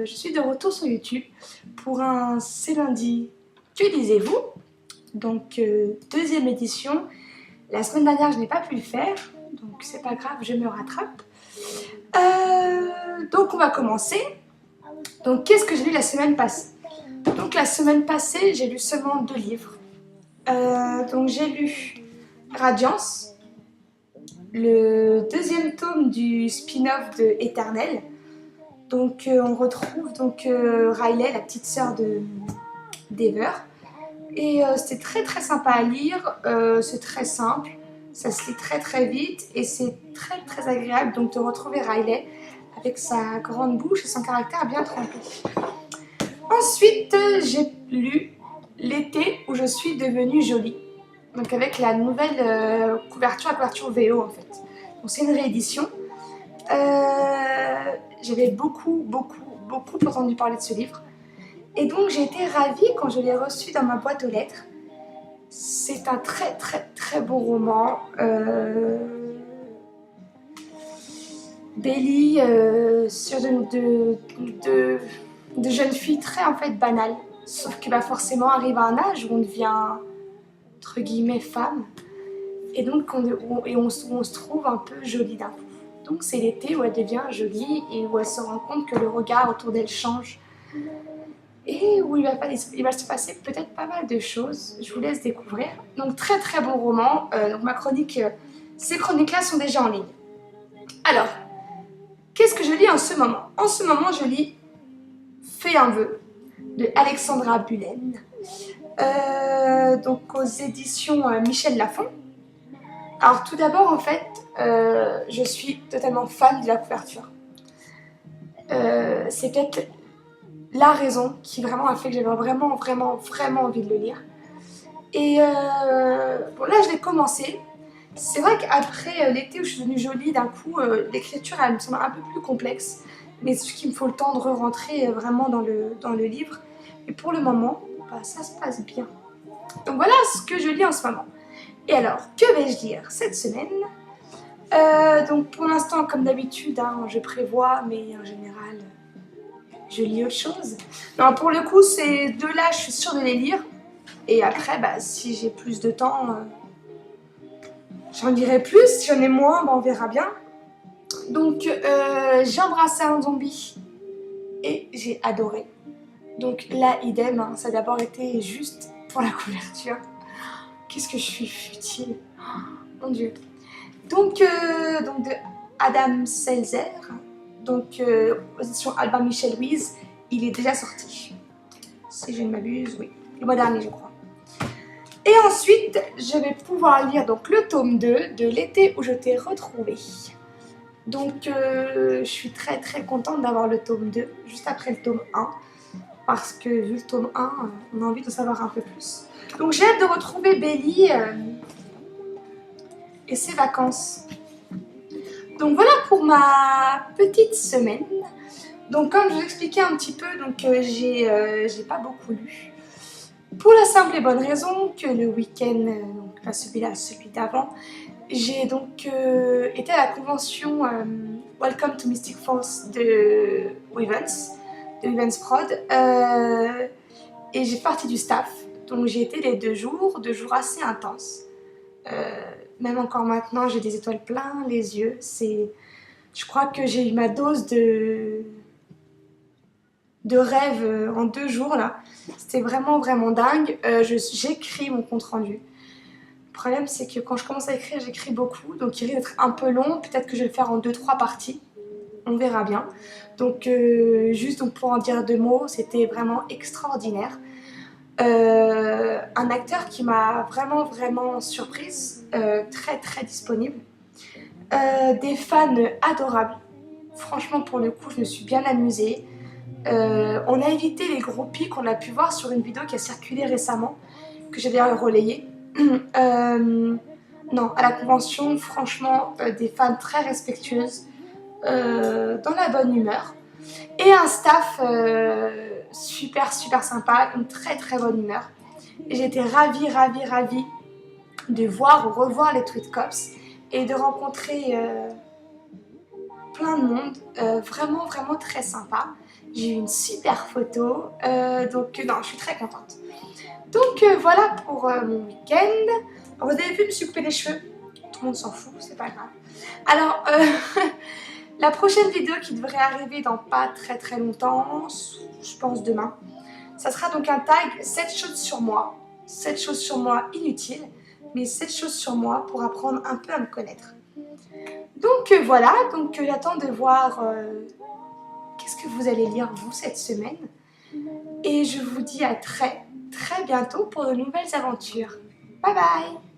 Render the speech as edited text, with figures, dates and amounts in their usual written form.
Je suis de retour sur YouTube pour un C'est lundi, que lisez-vous? Donc deuxième édition. La semaine dernière je n'ai pas pu le faire, donc c'est pas grave, je me rattrape. Donc on va commencer. Donc qu'est-ce que j'ai lu la semaine passée? Donc la semaine passée j'ai lu seulement 2 livres. Donc j'ai lu Radiance, le deuxième tome du spin-off de Éternel. Donc on retrouve Riley, la petite sœur d'Ever. Et c'était très sympa à lire, c'est très simple, ça se lit très vite et c'est très agréable donc de retrouver Riley avec sa grande bouche et son caractère bien trempé. Ensuite j'ai lu L'été où je suis devenue jolie, donc avec la nouvelle couverture, la couverture VO en fait. Donc c'est une réédition. J'avais beaucoup entendu parler de ce livre. Et donc j'ai été ravie quand je l'ai reçu dans ma boîte aux lettres. C'est un très beau roman. Belly sur de jeunes filles très en fait banales. Sauf que forcément arrive à un âge où on devient entre guillemets femme. Et donc on se trouve un peu jolie d'un coup. Donc c'est l'été où elle devient jolie et où elle se rend compte que le regard autour d'elle change. Et où il va se passer peut-être pas mal de choses. Je vous laisse découvrir. Donc très bon roman. Donc ma chronique, ces chroniques-là sont déjà en ligne. Alors, qu'est-ce que je lis en ce moment? En ce moment, je lis Fais un vœu de Alexandra Bullen. Donc aux éditions Michel Lafon. Alors tout d'abord, en fait, je suis totalement fan de la couverture. C'est peut-être la raison qui vraiment a fait que j'avais vraiment envie de le lire. Et bon, là je l'ai commencé. C'est vrai qu'après l'été où je suis devenue jolie, d'un coup l'écriture elle me semble un peu plus complexe, mais c'est juste qu'il me faut le temps de re-rentrer vraiment dans le livre. Et pour le moment ça se passe bien. Donc voilà ce que je lis en ce moment. Et alors, que vais-je lire cette semaine? Donc pour l'instant, comme d'habitude, je prévois, mais en général je lis autre chose. Non, pour le coup, ces deux-là, je suis sûre de les lire. Et après, si j'ai plus de temps, j'en lirai plus. Si j'en ai moins, on verra bien. Donc, j'ai embrassé un zombie et j'ai adoré. Donc là, idem, ça a d'abord été juste pour la couverture. Qu'est-ce que je suis futile. Oh, mon Dieu. Donc de Adam Selzer. Donc, aux éditions Albin Michel Louise, il est déjà sorti. Si je ne m'abuse, oui. Le mois dernier, je crois. Et ensuite, je vais pouvoir lire donc, le tome 2 de L'été où je t'ai retrouvé. Donc, je suis très contente d'avoir le tome 2, juste après le tome 1. Parce que, vu le tome 1, on a envie de savoir un peu plus. Donc, j'ai hâte de retrouver Belly et ses vacances. Donc voilà pour ma petite semaine. Donc comme je vous expliquais un petit peu, j'ai pas beaucoup lu. Pour la simple et bonne raison que le week-end, pas celui-là, celui d'avant, j'ai donc été à la convention Welcome to Mystic Falls de Wevens Prod, et j'ai fait partie du staff. Donc j'ai été les 2 jours assez intenses. Même encore maintenant, j'ai des étoiles plein les yeux. Je crois que j'ai eu ma dose de rêve en 2 jours là. C'était vraiment dingue. J'écris mon compte rendu. Le problème c'est que quand je commence à écrire, j'écris beaucoup. Donc il risque d'être un peu long. Peut-être que je vais le faire en 2-3 parties. On verra bien. Donc juste pour en dire 2 mots, c'était vraiment extraordinaire. Un acteur qui m'a vraiment surprise, très disponible, des fans adorables. Franchement, pour le coup, je me suis bien amusée. On a évité les gros pics qu'on a pu voir sur une vidéo qui a circulé récemment, que j'ai d'ailleurs relayée. Non, à la convention, franchement, des fans très respectueuses, dans la bonne humeur. Et un staff super sympa, une très bonne humeur. Et j'étais ravie de voir ou revoir les Tweet Cops et de rencontrer plein de monde, vraiment très sympa. J'ai eu une super photo. Donc non, je suis très contente. Donc voilà pour mon week-end. Vous avez vu, je me suis coupé les cheveux. Tout le monde s'en fout, c'est pas grave. Alors, la prochaine vidéo qui devrait arriver dans pas très longtemps, je pense demain, ça sera donc un tag 7 choses sur moi. 7 choses sur moi inutiles, mais 7 choses sur moi pour apprendre un peu à me connaître. Donc voilà, donc j'attends de voir qu'est-ce que vous allez lire vous cette semaine. Et je vous dis à très bientôt pour de nouvelles aventures. Bye bye!